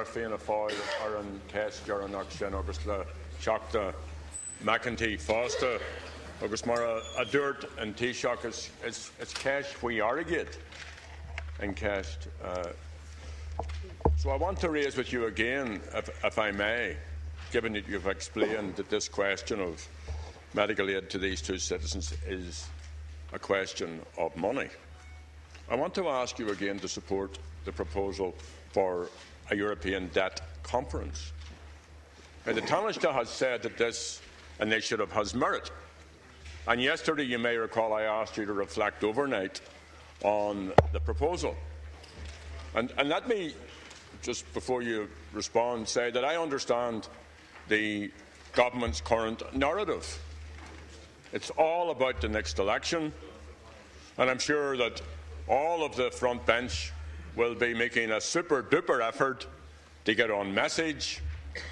Fianna Fáil ar an céist dearnach sin agus le seachta McEntee Fásta agus mar a dúirt an Taoiseach is céist faoi airgid an céist. So I want to raise with you again, if I may, given that you've explained that this question of medical aid to these two citizens is a question of money. I want to ask you again to support the proposal for a European debt conference. Now, the Taoiseach has said that this initiative has merit. And yesterday, you may recall, I asked you to reflect overnight on the proposal. And let me, just before you respond, say that I understand the government's current narrative. It's all about the next election, and I'm sure that all of the front bench will be making a super-duper effort to get on message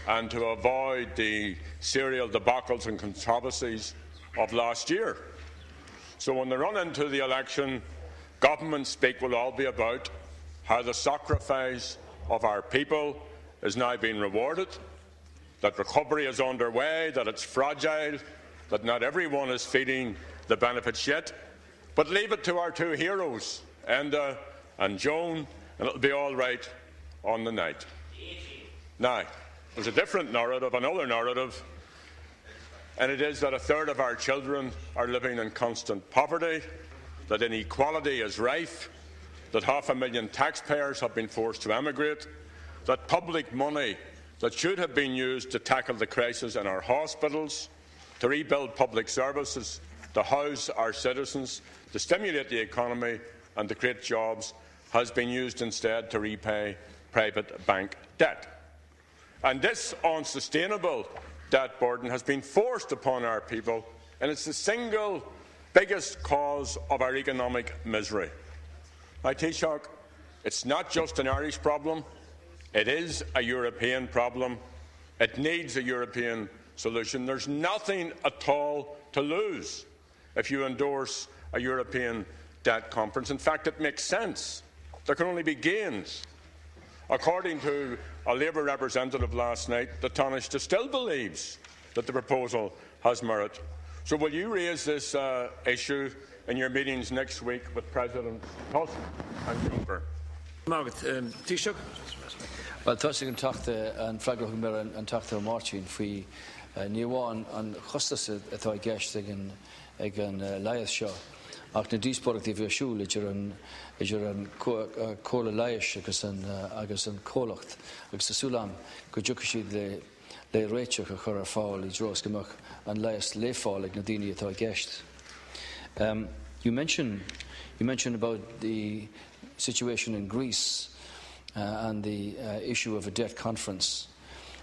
and to avoid the serial debacles and controversies of last year. So when they run into the election, government speak will all be about how the sacrifice of our people is now being rewarded, that recovery is underway, that it's fragile, that not everyone is feeling the benefits yet. But leave it to our two heroes, Enda and Joan, and it'll be all right on the night. Now, there's a different narrative, another narrative, and it is that a third of our children are living in constant poverty, that inequality is rife, that 500,000 taxpayers have been forced to emigrate, that public money that should have been used to tackle the crisis in our hospitals, to rebuild public services, to house our citizens, to stimulate the economy and to create jobs, has been used instead to repay private bank debt. And this unsustainable debt burden has been forced upon our people, and it's the single biggest cause of our economic misery. Now, Taoiseach, it's not just an Irish problem, it is a European problem. It needs a European solution. There's nothing at all to lose if you endorse a European debt conference. In fact, it makes sense. There can only be gains. According to a Labour representative last night, the Taoiseach still believes that the proposal has merit. So will you raise this issue in your meetings next week with President Tusk and Juncker? Margaret, Taoiseach. Well, Taoiseach an tachta an freagrach mir an tachta Martin faoi níomháin an chostas atá gceist ag an leias seo. Ach na díospóireachtaí bhí siúil idir an cóla leias agus an cólacht agus sa súlam go dtiocfaidh siad le réiteach a chur ar fáil I dros gomach an leias léfáil ag na daoine atá gceist. You mentioned about the situation in Greece and the issue of a debt conference.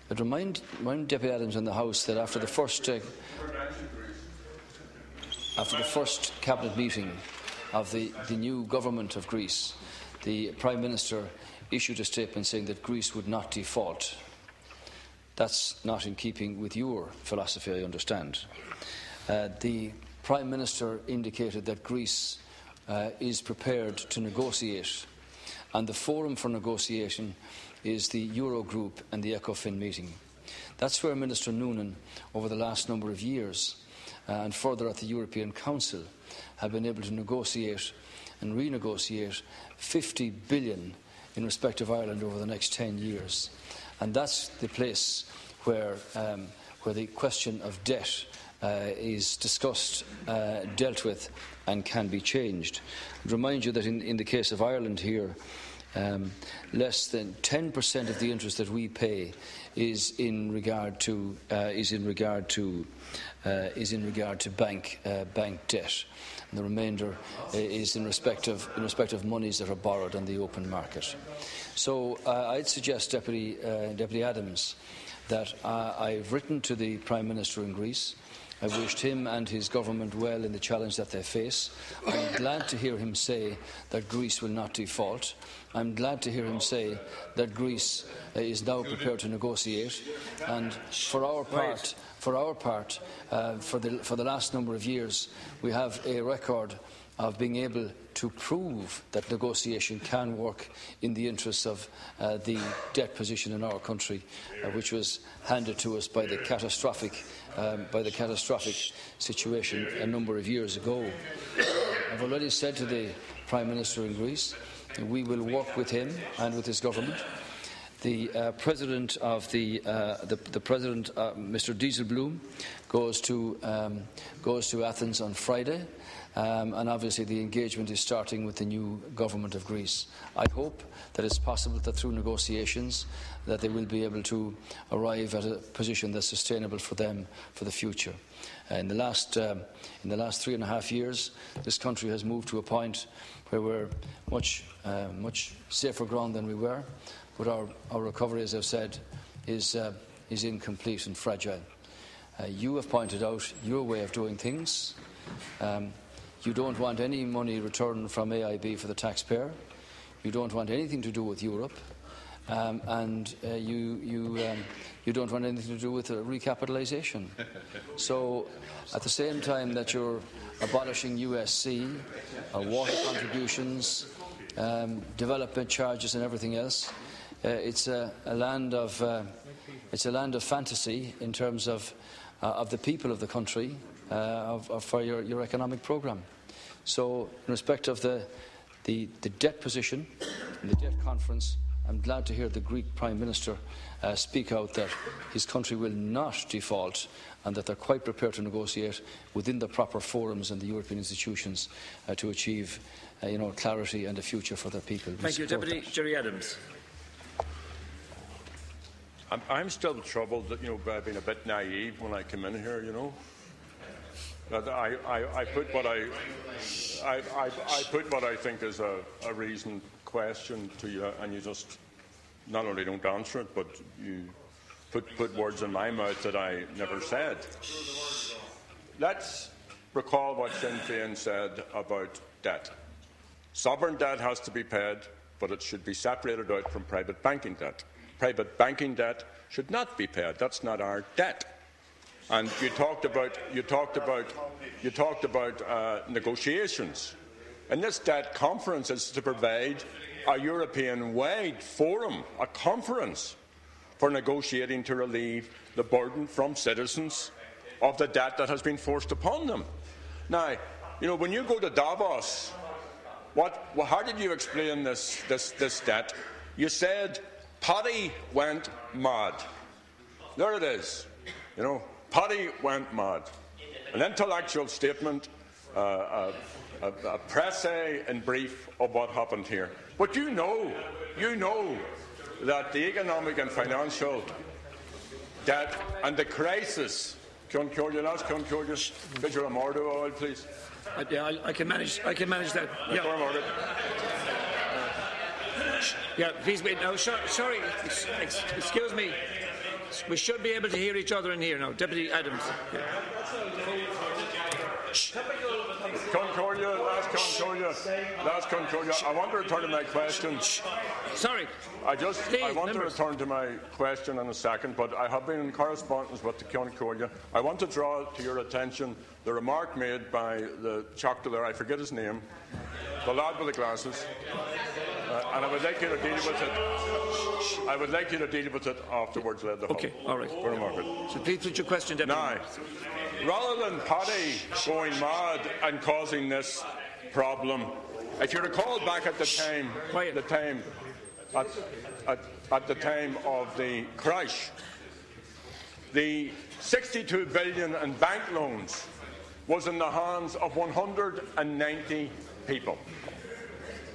I'd remind Deputy Adams in the House that after the first cabinet meeting of the new government of Greece, the Prime Minister issued a statement saying that Greece would not default. That's not in keeping with your philosophy, I understand. The Prime Minister indicated that Greece is prepared to negotiate, and the forum for negotiation is the Eurogroup and the ECOFIN meeting. That's where Minister Noonan, over the last number of years, and further at the European Council, have been able to negotiate and renegotiate 50 billion in respect of Ireland over the next 10 years. And that's the place where the question of debt is discussed, dealt with and can be changed. I'd remind you that in the case of Ireland here, less than 10% of the interest that we pay is in regard to bank debt, and the remainder is in respect of monies that are borrowed on the open market. So I'd suggest, Deputy Adams, that I've written to the Prime Minister in Greece. I wished him and his government well in the challenge that they face. I'm glad to hear him say that Greece will not default. I'm glad to hear him say that Greece is now prepared to negotiate. And for our part, for the last number of years, we have a record of being able to prove that negotiation can work in the interests of the debt position in our country, which was handed to us by the catastrophic situation a number of years ago. I've already said to the Prime Minister in Greece that we will work with him and with his government. The President, Mr. Dijsselbloem, goes to Athens on Friday, and obviously the engagement is starting with the new government of Greece. I hope that it's possible that through negotiations that they will be able to arrive at a position that's sustainable for them for the future. In the last 3.5 years, this country has moved to a point where we're much safer ground than we were. But our recovery, as I've said, is incomplete and fragile. You have pointed out your way of doing things. You don't want any money returned from AIB for the taxpayer. You don't want anything to do with Europe. And you don't want anything to do with recapitalisation. So, at the same time that you're abolishing USC, water contributions, development charges and everything else, it's a land of fantasy in terms of the people of the country for your economic programme. So, in respect of the debt position and the debt conference, I'm glad to hear the Greek Prime Minister speak out that his country will not default and that they're quite prepared to negotiate within the proper forums and the European institutions to achieve clarity and a future for their people. Thank you. Deputy Jerry Adams. I'm still troubled that, by being a bit naive when I come in here, That I put what I think is a reasoned question to you, and you just not only don't answer it, but you put words in my mouth that I never said. Let's recall what Sinn Féin said about debt. Sovereign debt has to be paid, but it should be separated out from private banking debt. Private banking debt should not be paid. That's not our debt. And you talked about negotiations. And this debt conference is to provide a European-wide forum, a conference for negotiating to relieve the burden from citizens of the debt that has been forced upon them. Now, when you go to Davos, how did you explain this debt? You said Paddy went mad. There it is. Paddy went mad. An intellectual statement, a presse in brief of what happened here. But you know that the economic and financial debt and the crisis. Can you ask Visual Mordo oil, please? Yeah, I can manage that. Yeah. Yeah, please wait. No, sorry. Excuse me. We should be able to hear each other in here now. Deputy Adams. Yeah. Last Concordia. I want to return to my question. Sorry. I want to return to my question in a second, but I have been in correspondence with the Concordia. I want to draw to your attention the remark made by the choctaw there, I forget his name, the lad with the glasses, and I would like you to deal with it. I would like you to deal with it afterwards. Okay, all right. So please put your question, Deputy. Now, rather than Paddy going mad and causing this problem, if you recall back at the time of the crash, the 62 billion in bank loans was in the hands of 190 people.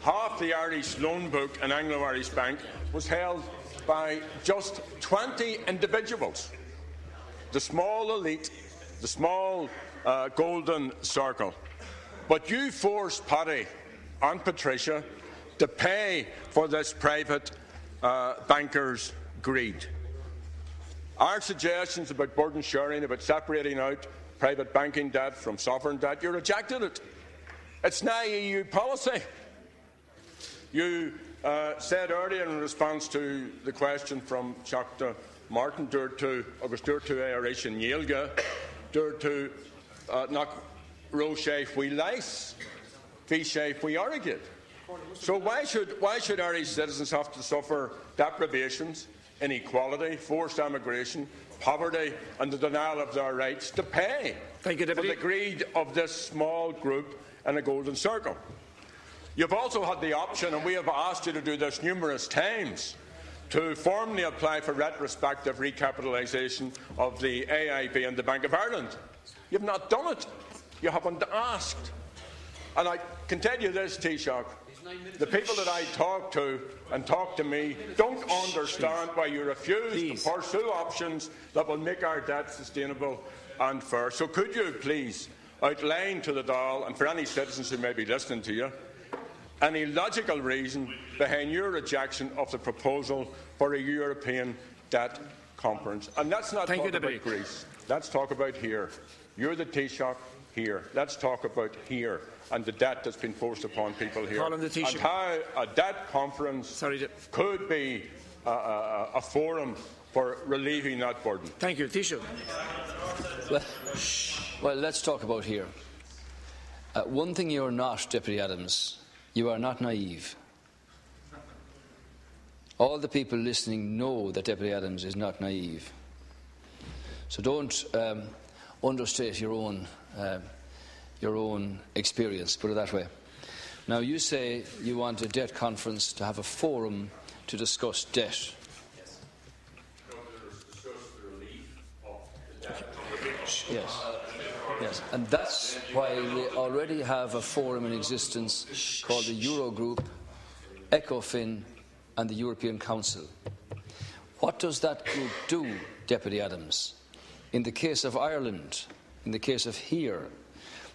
Half the Irish loan book in Anglo-Irish Bank was held by just 20 individuals. The small elite, the small golden circle. But you forced Paddy and Patricia to pay for this private bankers' greed. Our suggestions about burden sharing, about separating out private banking debt from sovereign debt, you rejected it. It's now EU policy. You said earlier in response to the question from Dr. Martin, agus dúirtu Irish in Yelga, dúirtu nach Roche Wheelais. Fiche we arrogate. So why should Irish citizens have to suffer deprivations, inequality, forced emigration, poverty and the denial of their rights to pay for the greed of this small group in a golden circle? You've also had the option, and we have asked you to do this numerous times, to formally apply for retrospective recapitalisation of the AIB and the Bank of Ireland. You've not done it. You haven't asked. And I can tell you this, Taoiseach, the people that I talk to and talk to me don't understand why you refuse to pursue options that will make our debt sustainable and fair. So could you please outline to the Dáil, and for any citizens who may be listening to you, any logical reason behind your rejection of the proposal for a European debt conference? And let's not talk about Greece. Let's talk about here. You're the Taoiseach here. Let's talk about here and the debt that's been forced upon people here, and how a debt conference could be a forum for relieving that burden. Thank you, Taoiseach. Well, let's talk about here. One thing you're not, Deputy Adams, you are not naive. All the people listening know that Deputy Adams is not naive. So don't understate your own experience, put it that way. Now, you say you want a debt conference to have a forum to discuss debt. Yes, and that's why we already have a forum in existence called the Eurogroup, ECOFIN and the European Council. What does that group do, Deputy Adams? In the case of Ireland, in the case of here,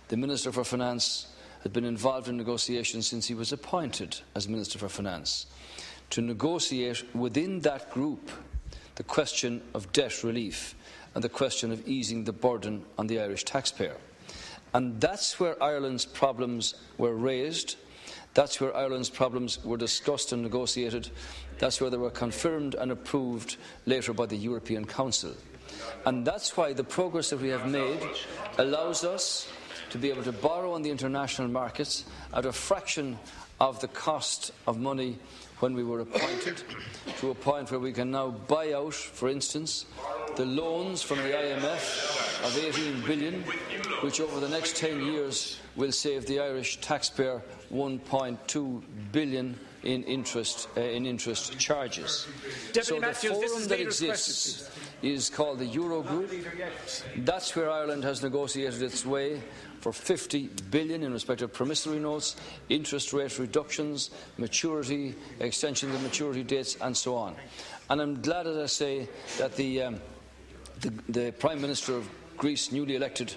the Minister for Finance had been involved in negotiations since he was appointed as Minister for Finance to negotiate within that group the question of debt relief and the question of easing the burden on the Irish taxpayer. And that's where Ireland's problems were raised. That's where Ireland's problems were discussed and negotiated. That's where they were confirmed and approved later by the European Council. And that's why the progress that we have made allows us to be able to borrow on the international markets at a fraction of the cost of money when we were appointed, to a point where we can now buy out, for instance, the loans from the IMF of 18 billion, which over the next 10 years will save the Irish taxpayer 1.2 billion in interest charges. So the forum that exists is called the Eurogroup. That's where Ireland has negotiated its way for 50 billion in respect of promissory notes, interest rate reductions, maturity, extension of maturity dates, and so on. And I'm glad, as I say, that the Prime Minister of Greece, newly elected,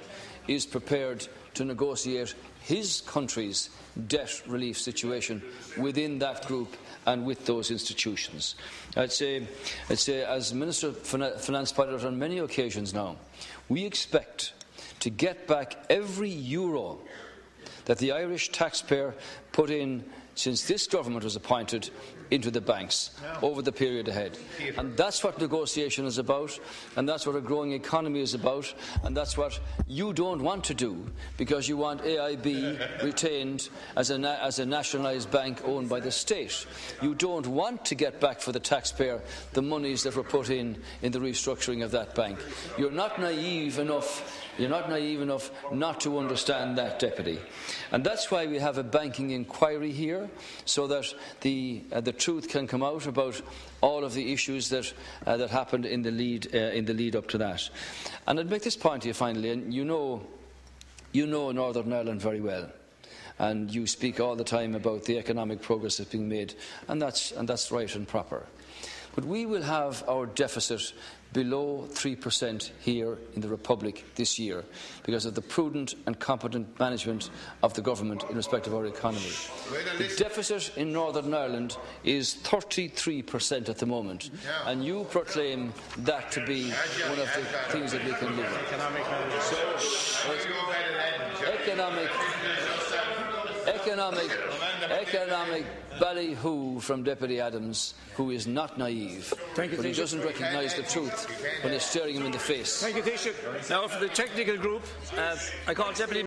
is prepared to negotiate his country's debt relief situation within that group and with those institutions. I'd say, as Minister of Finance pointed out on many occasions now, we expect to get back every euro that the Irish taxpayer put in since this government was appointed into the banks over the period ahead. And that's what negotiation is about, and that's what a growing economy is about, and that's what you don't want to do, because you want AIB retained as a nationalised bank owned by the state. You don't want to get back for the taxpayer the monies that were put in the restructuring of that bank. You're not naive enough not to understand that, Deputy. And that's why we have a banking inquiry here, so that the truth can come out about all of the issues that happened in the lead up to that. And I'd make this point to you finally, and you know Northern Ireland very well, and you speak all the time about the economic progress that's being made, and that's right and proper. But we will have our deficit below 3% here in the Republic this year because of the prudent and competent management of the government in respect of our economy. The deficit in Northern Ireland is 33% at the moment, and you proclaim that to be one of the things that we can live with. So, economic ballyhoo from Deputy Adams, who is not naive, but he doesn't recognise the truth when it's staring him in the face. Thank you, Taoiseach. Now for the technical group, I call Deputy